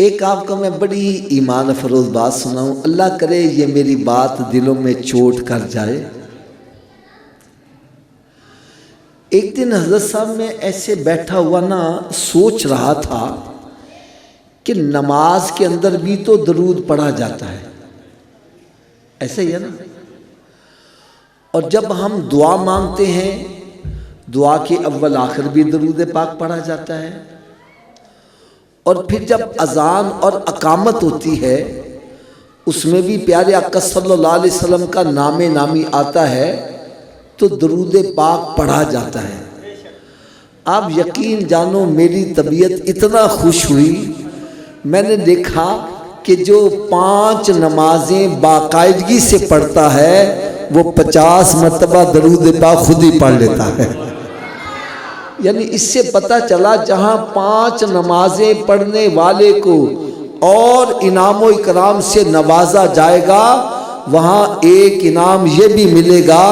एक आपको मैं बड़ी ईमान अफरोज बात सुनाऊं, अल्लाह करे ये मेरी बात दिलों में चोट कर जाए। एक दिन हजरत साहब में ऐसे बैठा हुआ ना सोच रहा था कि नमाज के अंदर भी तो दरूद पढ़ा जाता है, ऐसा ही है ना। और जब हम दुआ मांगते हैं, दुआ के अव्वल आखिर भी दरूद पाक पढ़ा जाता है। और फिर जब अजान और अकामत होती है उसमें भी प्यारे आका सल्लल्लाहु अलैहि वसल्लम का नामे नामी आता है तो दरूद पाक पढ़ा जाता है। आप यकीन जानो मेरी तबीयत इतना खुश हुई, मैंने देखा कि जो 5 नमाजें बाकायदगी से पढ़ता है वो 50 मरतबा दरूद पाक खुद ही पढ़ लेता है। यानी इससे पता चला जहाँ 5 नमाजें पढ़ने वाले को और इनाम व इकराम से नवाजा जाएगा, वहाँ एक इनाम ये भी मिलेगा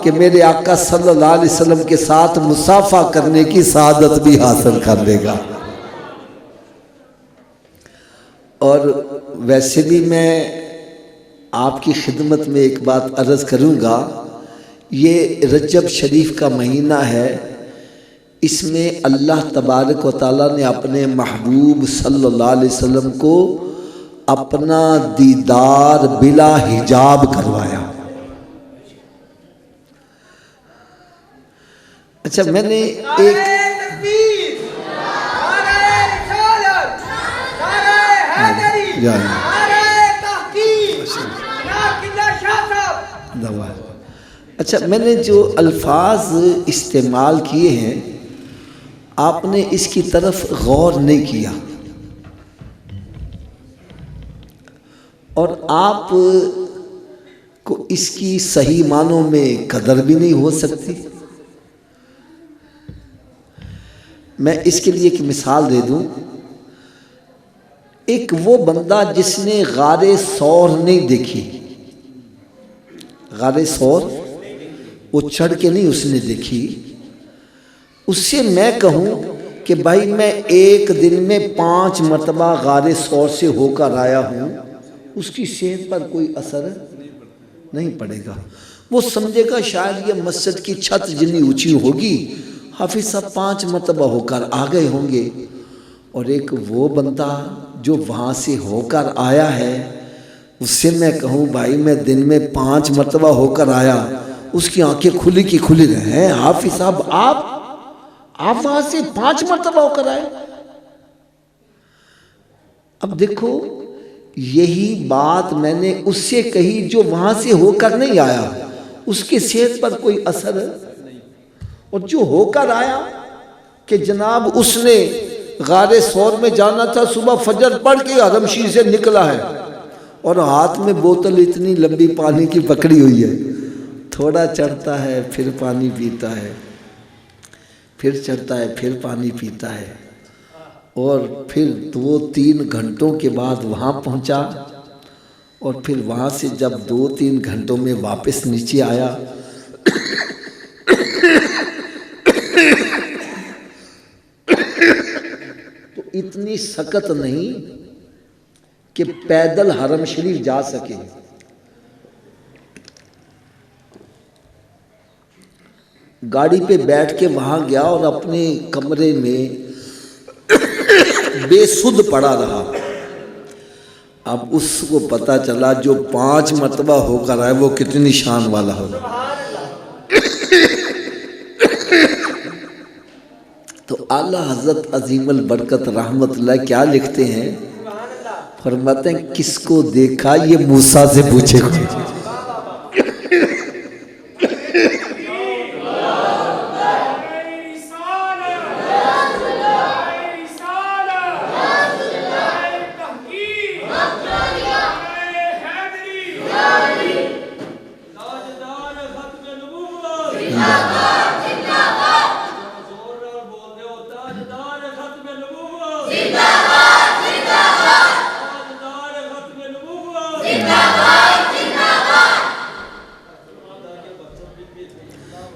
कि मेरे आका सल्लल्लाहु अलैहि वसल्लम के साथ मुसाफा करने की सआदत भी हासिल कर लेगा। और वैसे भी मैं आपकी खिदमत में एक बात अर्ज़ करूँगा, ये रजब शरीफ का महीना है, इसमें अल्लाह तबारक व तआला ने अपने महबूब सल्लल्लाहु अलैहि वसल्लम को अपना दीदार बिला हिजाब करवाया। अच्छा, मैंने एक अच्छा, मैंने जो अल्फाज इस्तेमाल किए हैं आपने इसकी तरफ गौर नहीं किया और आप को इसकी सही मानों में कदर भी नहीं हो सकती। मैं इसके लिए एक मिसाल दे दूं। एक वो बंदा जिसने गारे सौर नहीं देखी, गारे सौर वो चढ़ के नहीं उसने देखी, उससे मैं कहूँ कि भाई मैं एक दिन में 5 मरतबा गारे सौर से होकर आया हूँ, उसकी सेहत पर कोई असर नहीं पड़ेगा। वो समझेगा शायद ये मस्जिद की छत जितनी ऊंची होगी, हाफिज साहब 5 मरतबा होकर आ गए होंगे। और एक वो बंदा जो वहाँ से होकर आया है, उससे मैं कहूँ भाई मैं दिन में 5 मरतबा होकर आया, उसकी आंखें खुली की खुली रहे। हाफिज साहब आप वहां से 5 मरतबा होकर आए। अब देखो, यही बात मैंने उससे कही जो वहां से होकर नहीं आया, उसकी सेहत पर कोई असर नहीं। और जो होकर आया कि जनाब उसने गारे सौर में जाना था, सुबह फजर पढ़ के हरमशीर से निकला है और हाथ में बोतल इतनी लंबी पानी की पकड़ी हुई है, थोड़ा चढ़ता है फिर पानी पीता है, फिर चढ़ता है फिर पानी पीता है। और फिर 2-3 घंटों के बाद वहाँ पहुँचा और फिर वहाँ से जब 2-3 घंटों में वापस नीचे आया तो इतनी सकत नहीं कि पैदल हरम शरीफ जा सके। गाड़ी पे बैठ के वहाँ गया और अपने कमरे में बेसुध पड़ा रहा। अब उसको पता चला जो 5 मरतबा होकर आए वो कितनी शान वाला होगा। तो आला हजरत अजीमुल बरकत रहमतुल्लाह क्या लिखते हैं, फरमाते हैं किसको देखा ये मूसा से पूछे।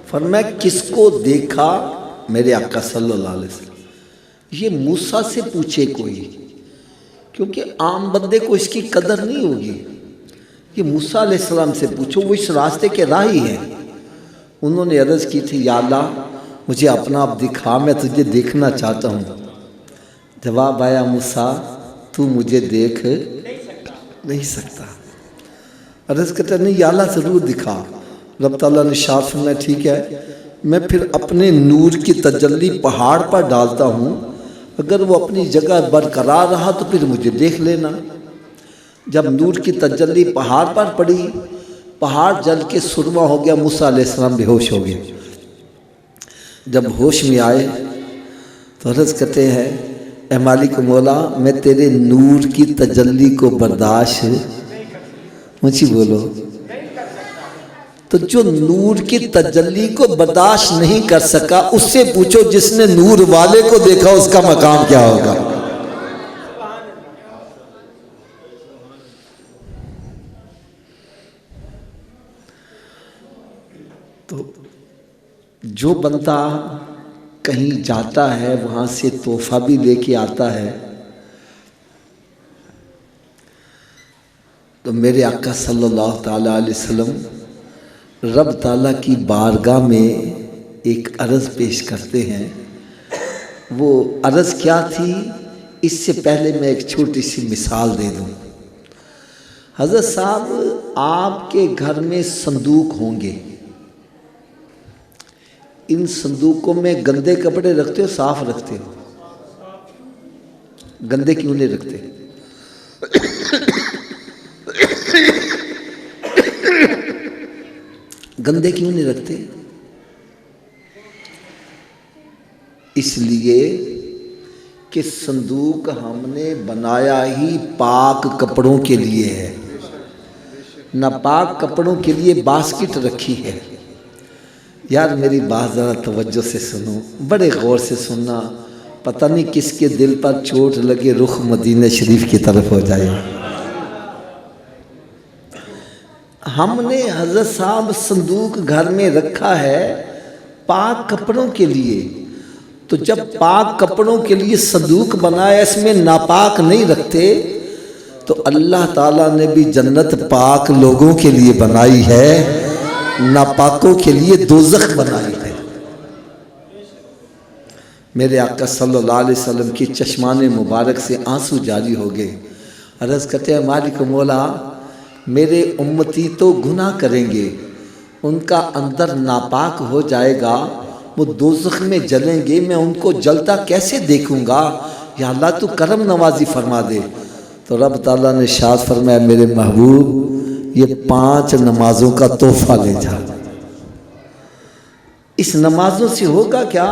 फरमाया किसको देखा मेरे आका सल्लल्लाहु अलैहि वसल्लम, ये मूसा से पूछे कोई, क्योंकि आम बंदे को इसकी कदर नहीं होगी। ये मूसा अलैहिस्सलाम से पूछो, वो इस रास्ते के राही हैं। उन्होंने अर्ज़ की थी, या अल्लाह मुझे अपना आप दिखा, मैं तुझे देखना चाहता हूँ। जवाब आया, मूसा तू मुझे देख नहीं सकता। अर्ज़ करते नहीं, या अल्लाह ज़रूर दिखा। रब ताला ने शाफ़ फरमाया, ठीक है, मैं फिर अपने नूर की तजल्ली पहाड़ पर डालता हूँ, अगर वो अपनी जगह बरकरार रहा तो फिर मुझे देख लेना। जब नूर की तजल्ली पहाड़ पर पड़ी, पहाड़ जल के सुरमा हो गया, मूसा अलैहिस्सलाम बेहोश हो गए। जब होश में आए तो अर्ज़ करते हैं, ए मालिक मौला, मैं तेरे नूर की तजल्ली को बर्दाश्त, मुझे बोलो, तो जो नूर की तजल्ली को बर्दाश्त नहीं कर सका, उससे पूछो जिसने नूर वाले को देखा उसका मकाम क्या होगा। तो जो बंदा कहीं जाता है वहाँ से तोहफा भी लेके आता है, तो मेरे आका सल्लल्लाहु ताला अलैहि वसल्लम रब ताला की बारगाह में एक अर्ज़ पेश करते हैं। वो अर्ज़ क्या थी, इससे पहले मैं एक छोटी सी मिसाल दे दूँ। हज़रत साहब, आपके घर में संदूक होंगे, इन संदूकों में गंदे कपड़े रखते हो, साफ रखते हो? गंदे क्यों नहीं रखते? गंदे क्यों नहीं रखते? इसलिए कि संदूक हमने बनाया ही पाक कपड़ों के लिए है, नापाक कपड़ों के लिए बास्केट रखी है। यार मेरी बात ज़रा तवज्जो से सुनो, बड़े गौर से सुनना, पता नहीं किसके दिल पर चोट लगे, रुख मदीने शरीफ की तरफ हो जाए। हमने हज़रत साहब संदूक घर में रखा है पाक कपड़ों के लिए, तो जब पाक कपड़ों के लिए संदूक बनाया, इसमें नापाक नहीं रखते, तो अल्लाह ताला ने भी जन्नत पाक लोगों के लिए बनाई है, नापाकों के लिए दोज़ख बनाई है। मेरे आका सल्लल्लाहु अलैहि वसल्लम की चश्माने मुबारक से आंसू जारी हो गए। अर्ज़ करते हैं, मालिक मौला, मेरे उम्मती तो गुनाह करेंगे, उनका अंदर नापाक हो जाएगा, वो दोज़ख में जलेंगे, मैं उनको जलता कैसे देखूंगा, या अल्लाह तू करम नवाजी फरमा दे। तो रब ताला ने शाद फरमाया, मेरे महबूब ये 5 नमाजों का तोहफा ले जा। इस नमाजों से होगा क्या?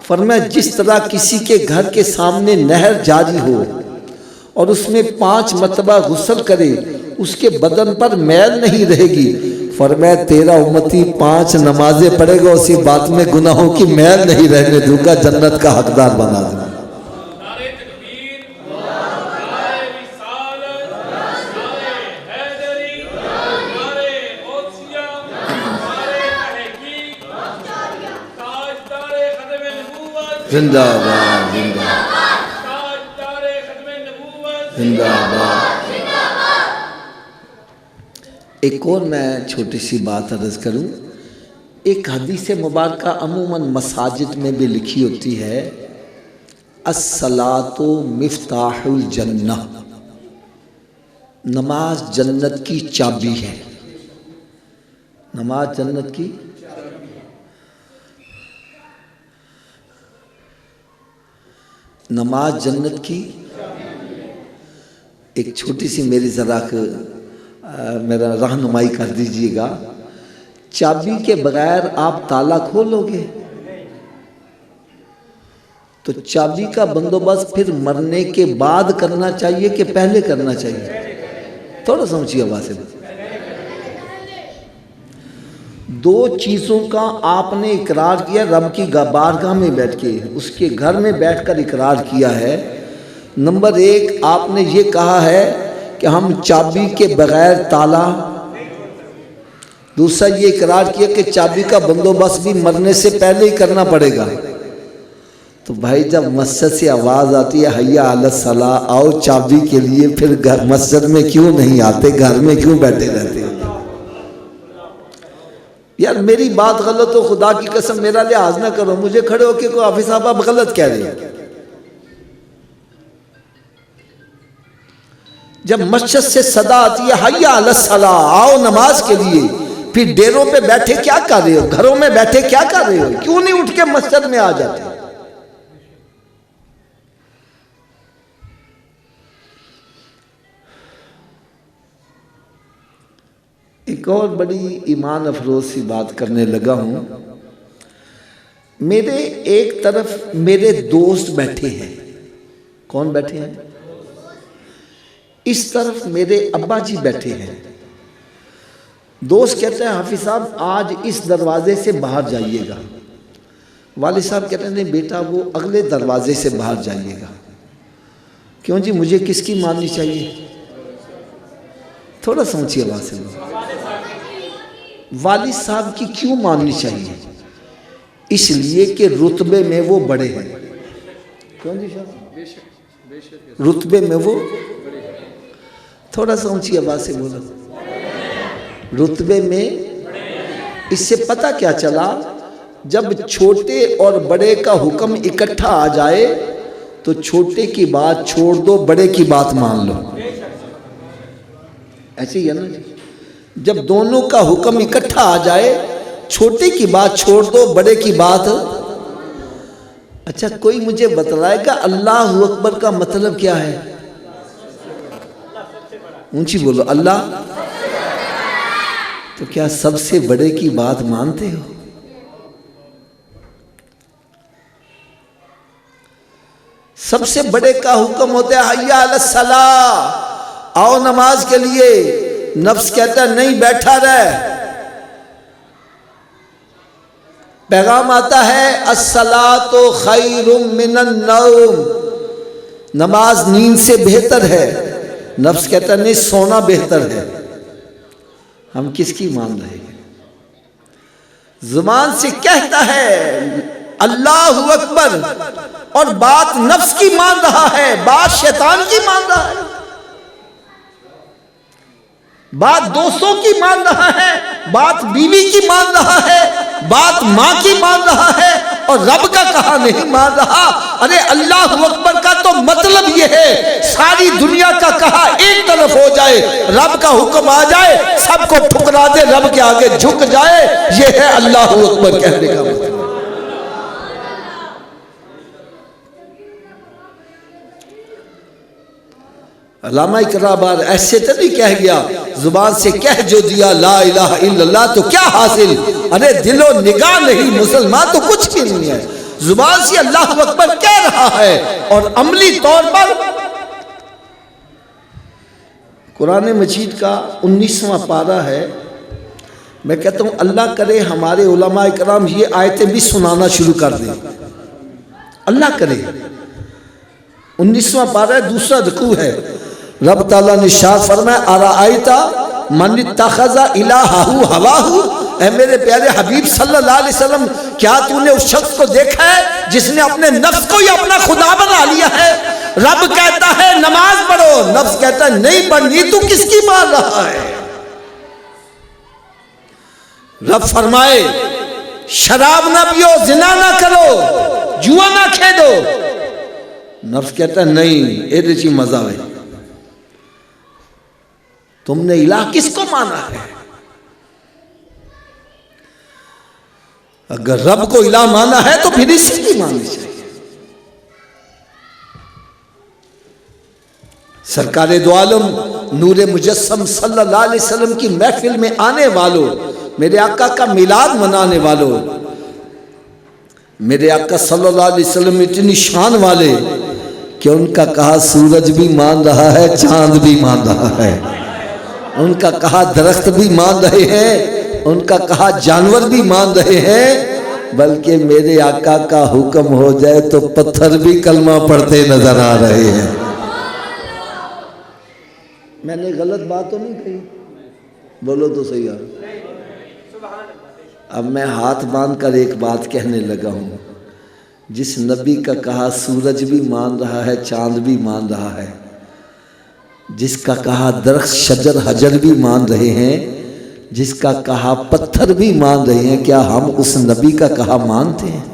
फरमाया, जिस तरह किसी के घर के सामने नहर जारी हो और उसमें 5 मरतबा गुस्ल करे, उसके बदन पर मैल नहीं रहेगी। फरमाया, तेरा उम्मती 5 नमाजें पढ़ेगा, उसी बात में गुनाहों की मैल नहीं रहने दूंगा, जन्नत का हकदार बना दूंगा। जिंदाबाद जिंदाबाद जिंदाबाद। एक और मैं छोटी सी बात अर्ज़ करूं। एक हदीस मुबारक अमूमन मसाजिद में भी लिखी होती है, अस्सलातु मिफ्ताहुल जन्नह, नमाज जन्नत की चाबी है। नमाज जन्नत की, नमाज जन्नत की। एक छोटी सी मेरी ज़रा मेरा रहनुमाई कर दीजिएगा। चाबी के बगैर आप ताला खोलोगे तो चाबी का बंदोबस्त फिर मरने के बाद करना चाहिए कि पहले करना चाहिए? थोड़ा समझिए आवाज़ से। 2 चीज़ों का आपने इकरार किया, रब की बारगाह में बैठ के, उसके घर में बैठकर इकरार किया है। नंबर 1, आपने ये कहा है कि हम चाबी के बगैर ताला। दूसरा ये इकरार किया कि चाबी का बंदोबस्त भी मरने से पहले ही करना पड़ेगा। तो भाई जब मस्जिद से आवाज़ आती है हैया अलस सलाह, आओ चाबी के लिए, फिर घर मस्जिद में क्यों नहीं आते, घर में क्यों बैठे रहते हैं? यार मेरी बात गलत हो, खुदा की कसम मेरा लिहाज ना करो, मुझे खड़े होके को हाफिज साहब आप गलत कह रहे हैं। जब मस्जिद से सदा आती है हैया अलस सलाह, आओ नमाज के लिए, फिर डेरों पे बैठे क्या कर रहे हो, घरों में बैठे क्या कर रहे हो, क्यों नहीं उठ के मस्जिद में आ जाते? एक और बड़ी ईमान अफरोज सी बात करने लगा हूं। मेरे एक तरफ मेरे दोस्त बैठे हैं। कौन बैठे हैं? इस तरफ मेरे अब्बा जी बैठे हैं। दोस्त कहते हैं हाफिज साहब आज इस दरवाजे से बाहर जाइएगा। वालिद साहब कहते हैं नहीं बेटा वो अगले दरवाजे से बाहर जाइएगा। क्यों जी, मुझे किसकी माननी चाहिए? थोड़ा सोचिए बात से। वालिद साहब की क्यों माननी चाहिए? इसलिए कि रुतबे में वो बड़े हैं। क्यों जी साहब? रुतबे में वो, थोड़ा सोचिए बात से बोलो, रुतबे में। इससे पता क्या चला, जब छोटे और बड़े का हुक्म इकट्ठा आ जाए तो छोटे की बात छोड़ दो, बड़े की बात मान लो। ऐसे ही है ना जी, जब दोनों का हुक्म इकट्ठा आ जाए, छोटे की बात छोड़ दो, बड़े की बात। अच्छा कोई मुझे बतलाएगा अल्लाह अकबर का मतलब क्या है? ऊंची बोलो अल्लाह। तो क्या सबसे बड़े की बात मानते हो? सबसे बड़े का हुक्म होता है हैया अलस सलाह, आओ नमाज के लिए। नफ्स कहता है नहीं बैठा रह। पैगाम आता है अस्सलातु खैरुम मिनन नौम, नमाज नींद से बेहतर है। नफ्स कहता है नहीं सोना बेहतर है। हम किसकी मान रहे हैं? जुबान से कहता है अल्लाहु अकबर और बात नफ्स की मान रहा है, बात शैतान की मान रहा है, बात दोस्तों की मान रहा है, बात बीवी की मान रहा है, बात माँ की मान रहा है और रब का कहा नहीं मान रहा। अरे अल्लाह अकबर का तो मतलब यह है सारी दुनिया का कहा एक तरफ हो जाए, रब का हुक्म आ जाए, सबको ठुकरा दे, रब के आगे झुक जाए। यह है अल्लाह अकबर कहने का मतलब। अल्लामा इकराबाद ऐसे तो नहीं कह गया, जुबान से कह जो दिया ला इलाहा इल्लल्लाह तो क्या हासिल। अरे दिलो निगाह नहीं मुसलमान तो कुछ भी नहीं है। जुबान से अल्लाह अकबर कह रहा है और अमली तौर पर कुरान मजीद का 19वां पारा है। मैं कहता हूँ अल्लाह करे हमारे उलमा इकराम ये आयतें भी सुनाना शुरू कर दें, अल्लाह करे। 19वां पारा है, दूसरा रुकू है। रब ताला ने शाद फरमाया अराआइता मन इत्तखज़ा इलाहहु हवाहु, ऐ मेरे प्यारे हबीब सल्लल्लाहु अलैहि वसल्लम क्या तूने उस शख्स को देखा है जिसने अपने नफ्स को ही अपना खुदा बना लिया है? रब कहता है नमाज पढ़ो, नफ्स कहता है नहीं पढ़नी, तू किसकी मान रहा है? रब फरमाए शराब ना पियो, जिना ना करो, जुआ ना खेदो। नफ्स कहता है नहीं ये ची मजा है। तुमने इलाह किसको माना है? अगर रब को इलाह माना है तो फिर इसकी माननी चाहिए। सरकारे दो आलम नूरे मुजस्सम सल्लल्लाहु अलैहि वसल्लम की महफिल में आने वालों, मेरे आका का मिलाद मनाने वालों, मेरे आका सल्लल्लाहु अलैहि वसल्लम इतनी शान वाले कि उनका कहा सूरज भी मान रहा है, चांद भी मान रहा है, उनका कहा दरख्त भी मान रहे हैं, उनका कहा जानवर भी मान रहे हैं, बल्कि मेरे आका का हुक्म हो जाए तो पत्थर भी कलमा पढ़ते नजर आ रहे हैं। मैंने गलत बात तो नहीं कही? बोलो तो सही यार। अब मैं हाथ बांध कर एक बात कहने लगा हूँ। जिस नबी का कहा सूरज भी मान रहा है, चांद भी मान रहा है, जिसका कहा दरख्त शजर हजर भी मान रहे हैं, जिसका कहा पत्थर भी मान रहे हैं, क्या हम उस नबी का कहा मानते हैं?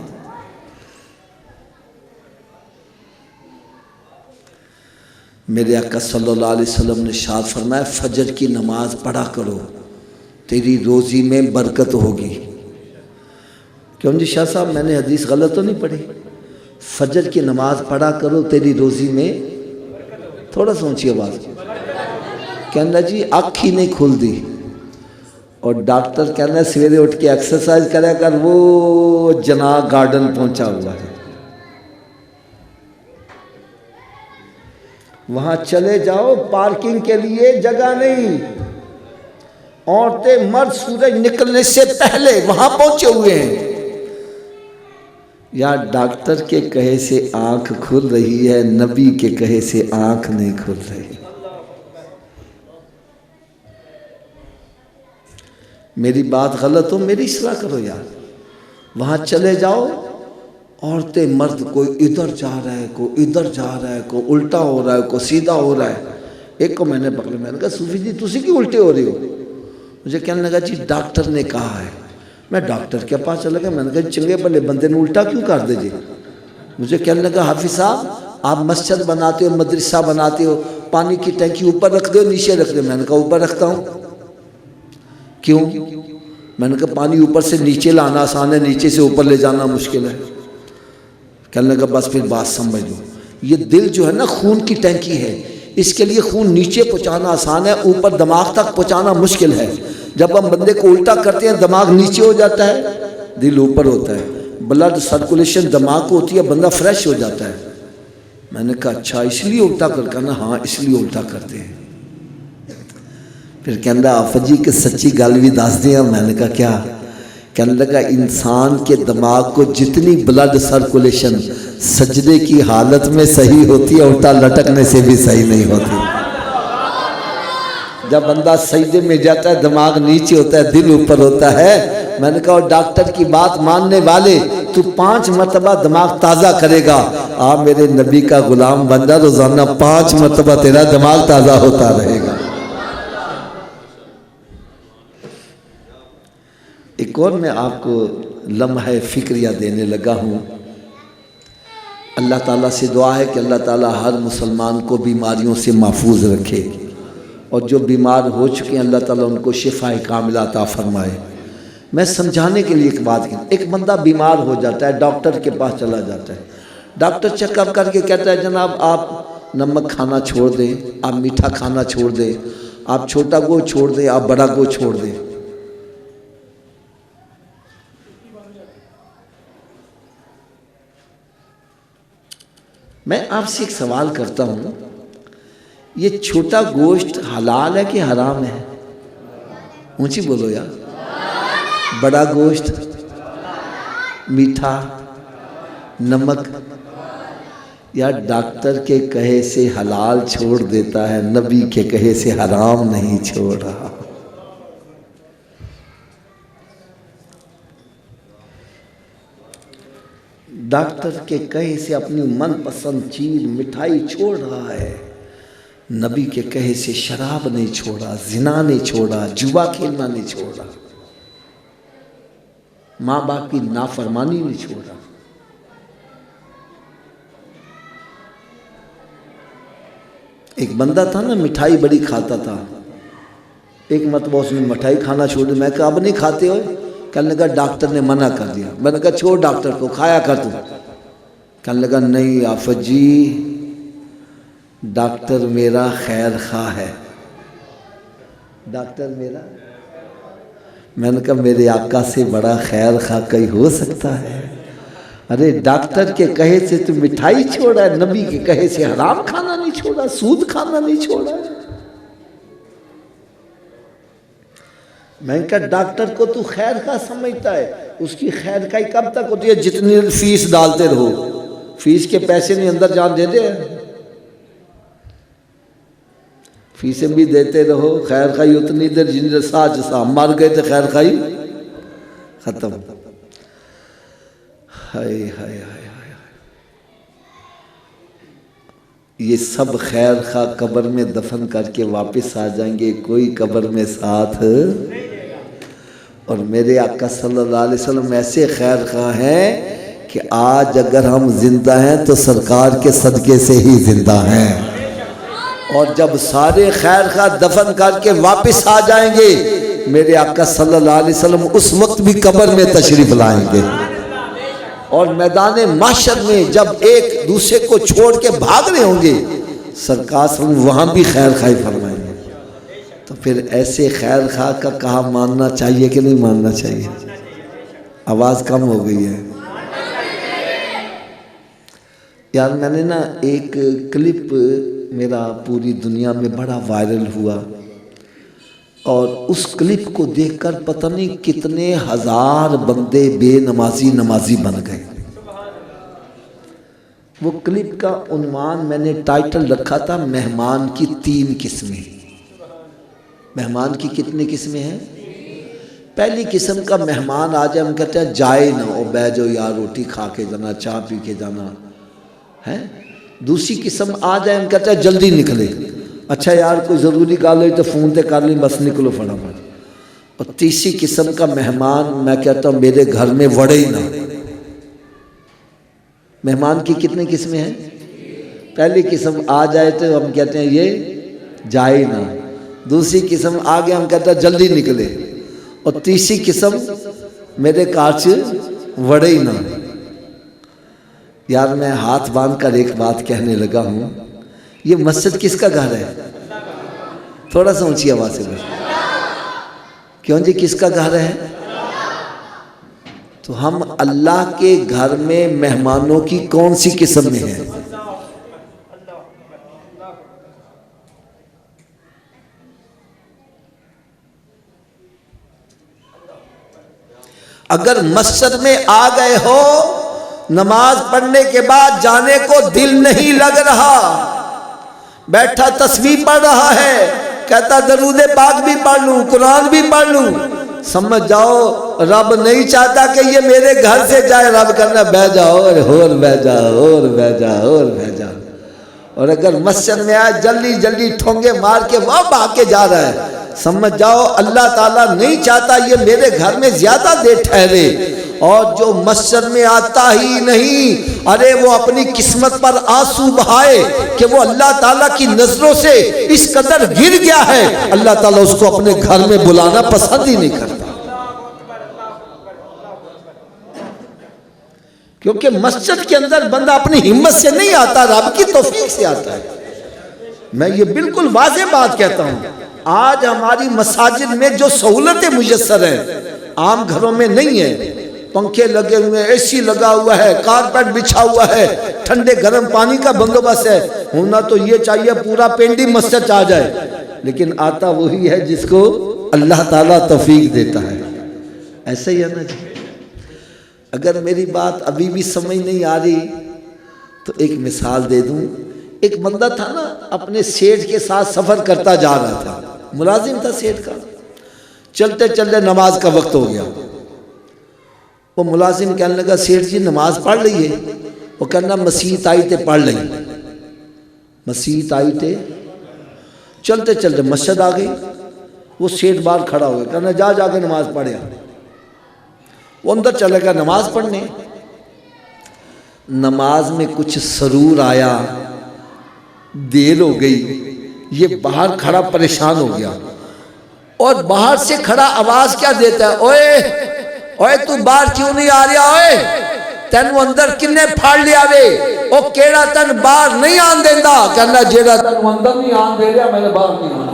मेरे आका सल्लल्लाहु अलैहि वसल्लम ने इरशाद फरमाया, फजर की नमाज पढ़ा करो, तेरी रोज़ी में बरकत होगी। क्यों जी शाह साहब, मैंने हदीस गलत तो नहीं पढ़ी? फजर की नमाज पढ़ा करो, तेरी रोज़ी में, थोड़ा सा ऊंची आवाज़, कहना जी आँख ही नहीं खुल दी। और डॉक्टर कहना सवेरे उठ के एक्सरसाइज करा कर, वो जना गार्डन पहुंचा हुआ है, वहां चले जाओ, पार्किंग के लिए जगह नहीं, औरतें मर्द सूरज निकलने से पहले वहां पहुंचे हुए हैं। या डॉक्टर के कहे से आंख खुल रही है, नबी के कहे से आंख नहीं खुल रही। मेरी बात गलत हो मेरी इस्लाह करो यार। वहां चले जाओ, औरतें मर्द कोई इधर जा रहा है, कोई इधर जा रहा है, कोई उल्टा हो रहा है, कोई सीधा हो रहा है। एक को मैंने पकड़ा, मैंने कहा सूफी जी तुसी क्यों उल्टे हो रही हो? मुझे कहने लगा जी डॉक्टर ने कहा है। मैं डॉक्टर के पास चला गया, मैंने कहा चंगे भले बंदे ने उल्टा क्यों कर दे जी? मुझे कहने लगा हाफिज साहब आप मस्जिद बनाते हो, मदरसा बनाते हो, पानी की टंकी ऊपर रख दो नीचे रख दो? मैंने कहा ऊपर रखता हूँ। क्यों? मैंने कहा पानी ऊपर से नीचे लाना आसान है, नीचे से ऊपर ले जाना मुश्किल है। कहने लगा बस फिर बात समझ लो, ये दिल जो है ना खून की टंकी है, इसके लिए खून नीचे पहुंचाना आसान है, ऊपर दिमाग तक पहुंचाना मुश्किल है। जब हम बंदे को उल्टा करते हैं दिमाग नीचे हो जाता है, दिल ऊपर होता है, ब्लड सर्कुलेशन दिमाग को होती है, बंदा फ्रेश हो जाता है। मैंने कहा अच्छा इसलिए उल्टा कर करना? हाँ इसलिए उल्टा करते हैं। फिर कहना आफत जी कि सच्ची गल भी दस दिया। मैंने कहा क्या? कहने लगा इंसान के दिमाग को जितनी ब्लड सर्कुलेशन सजदे की हालत में सही होती है, उल्टा लटकने से भी सही नहीं होती। जब बंदा सजदे में जाता है दिमाग नीचे होता है, दिल ऊपर होता है। मैंने कहा डॉक्टर की बात मानने वाले, तू 5 मरतबा दिमाग ताज़ा करेगा, आप मेरे नबी का गुलाम बन जा, रोजाना 5 मरतबा तेरा दिमाग ताज़ा होता रहेगा। एक और मैं आपको लम्हा फिक्रिया देने लगा हूँ। अल्लाह ताला से दुआ है कि अल्लाह ताला हर मुसलमान को बीमारियों से महफूज रखे, और जो बीमार हो चुके हैं अल्लाह ताला उनको शिफाए कामिला अता फरमाए। मैं समझाने के लिए एक बात की, एक बंदा बीमार हो जाता है, डॉक्टर के पास चला जाता है, डॉक्टर चेकअप करके कहता है जनाब आप नमक खाना छोड़ दें, आप मीठा खाना छोड़ दें, आप छोटा गोश्त छोड़ दें, आप बड़ा गोश्त छोड़ दें। मैं आपसे एक सवाल करता हूँ, ये छोटा गोश्त हलाल है कि हराम है? ऊंची बोलो यार। बड़ा गोश्त, मीठा, नमक, या डॉक्टर के कहे से हलाल छोड़ देता है, नबी के कहे से हराम नहीं छोड़ रहा। डॉक्टर के कहे से अपनी मनपसंद चीज मिठाई छोड़ रहा है, नबी के कहे से शराब नहीं छोड़ा, जिना नहीं छोड़ा, जुआ खेलना नहीं छोड़ा, माँ बाप की नाफरमानी नहीं छोड़ा। एक बंदा था ना मिठाई बड़ी खाता था, एक मतबा उसने मिठाई खाना छोड़ दिया। मैं कहा अब नहीं खाते हो? कहने लगा डॉक्टर ने मना कर दिया। मैंने कहा छोड़ डॉक्टर को, खाया कर तू। कहने लगा नहीं आफत जी डॉक्टर मेरा खैर खा है, डॉक्टर मेरा। मैंने कहा मेरे आका से बड़ा खैर खा कहीं हो सकता है? अरे डॉक्टर के कहे से तू मिठाई छोड़ा है, नबी के कहे से हराम खाना नहीं छोड़ा, सूद खाना नहीं छोड़ा। मैंने कहा डॉक्टर को तू खैर खा समझता है, उसकी खैर खाई कब तक होती है? जितनी फीस डालते रहो, फीस के पैसे नहीं अंदर जान दे दे, फीसें भी देते रहो, खैर खाई उतनी देर जिन साज सा मर गए थे, खैर खाई खत्म। हाय हाय हाय हाय। ये सब खैर खा कब्र में दफन करके वापस आ जाएंगे, कोई कब्र में साथ। और मेरे आका सल्लल्लाहु अलैहि वसल्लम ऐसे खैर खा हैं कि आज अगर हम जिंदा हैं तो सरकार के सदके से ही जिंदा हैं। और जब सारे खैर खा दफन करके वापस आ जाएंगे, मेरे आका सल्लल्लाहु अलैहि वसल्लम उस वक्त भी कब्र में तशरीफ लाएंगे। और मैदान माशर में जब एक दूसरे को छोड़ के भाग रहे होंगे, सरकार वहाँ भी खैर खाई फरमाएंगे। तो फिर ऐसे खैर खा का कहा मानना चाहिए कि नहीं मानना चाहिए? आवाज़ कम हो गई है यार। मैंने ना एक क्लिप मेरा पूरी दुनिया में बड़ा वायरल हुआ, और उस क्लिप को देखकर पता नहीं कितने हजार बंदे बेनमाजी नमाजी बन गए। वो क्लिप का उन्वान मैंने टाइटल रखा था, मेहमान की 3 किस्में। मेहमान की कितनी किस्में हैं? पहली किस्म का मेहमान आ जाए, हम कहते हैं जाए ना, ओ बैठो यार, रोटी खा के जाना, चाय पी के जाना है। दूसरी किस्म आ जाए, हम कहते हैं जल्दी निकले, अच्छा यार कोई ज़रूरी गाल हो तो फ़ोन पे कर ली, बस निकलो फटाफट। और तीसरी किस्म का मेहमान मैं कहता हूँ मेरे घर में वड़े ही ना। मेहमान की कितनी किस्में हैं? पहली किस्म आ जाए तो हम कहते हैं ये जाए ना। दूसरी किस्म आ गया, हम कहते हैं जल्दी निकले। और तीसरी किस्म मेरे काच वड़े ही ना। यार मैं हाथ बांध कर एक बात कहने लगा हूँ, ये मस्जिद किसका घर है? थोड़ा सा ऊंची आवाज से बोलो। क्यों जी, किसका घर है? तो हम अल्लाह के घर में मेहमानों की कौन सी किस्म में है? अगर मस्जिद में आ गए हो, नमाज पढ़ने के बाद जाने को दिल नहीं लग रहा, बैठा तस्बीह पढ़ रहा है, कहता दरूद पाक भी पढ़ लूं, कुरान भी पढ़ लूं, समझ जाओ रब नहीं चाहता कि ये मेरे घर से जाए। रब करना बह जाओ और बह जाओ और बह जाओ और बह जाओ। और अगर मस्जिद में आए जल्दी जल्दी ठोंगे मार के वह भाग के जा रहा है, समझ जाओ अल्लाह ताला नहीं चाहता ये मेरे घर में ज्यादा देर ठहरे। और जो मस्जिद में आता ही नहीं, अरे वो अपनी किस्मत पर आंसू बहाए कि वो अल्लाह ताला की नजरों से इस कदर गिर गया है, अल्लाह ताला उसको अपने घर में बुलाना पसंद ही नहीं करता। क्योंकि मस्जिद के अंदर बंदा अपनी हिम्मत से नहीं आता, रब की तौफीक से आता है। मैं ये बिल्कुल वाज़ेह बात कहता हूँ। आज हमारी मसाजिद में जो सहूलतें मुयस्सर हैं आम घरों में नहीं है। पंखे लगे हुए, एसी लगा हुआ है, कारपेट बिछा हुआ है, ठंडे गर्म पानी का बंदोबस्त है। होना तो ये चाहिए पूरा पेंडी मस्जिद आ जाए, लेकिन आता वही है जिसको अल्लाह ताला तौफीक देता है। ऐसे ही है ना जी। अगर मेरी बात अभी भी समझ नहीं आ रही तो एक मिसाल दे दूं। एक बंदा था ना, अपने सेठ के साथ सफ़र करता जा रहा था, मुलाजिम था सेठ का। चलते चलते नमाज का वक्त हो गया। वो मुलाजिम कहने लगा सेठ जी नमाज पढ़ ली है? वो कहना मसीत आई थे पढ़ ली। मसीत आई थे। चलते चलते मस्जिद आ गई। वो सेठ बाहर खड़ा हो गया, कहना जा जाके नमाज पढ़े। वो अंदर चले गया नमाज पढ़ने। नमाज में कुछ सरूर आया, देर हो गई। ये बाहर खड़ा परेशान हो गया, और बाहर से खड़ा आवाज क्या देता है, ओए ओए तू बाहर क्यों नहीं आ रहा? ओए तेन अंदर किन्ने फाड़ लिया वे? ओ केड़ा तन बाहर नहीं आन देंदा? कहना जेड़ा तन अंदर नहीं आन दे रहा, मैंने बाहर नहीं आन।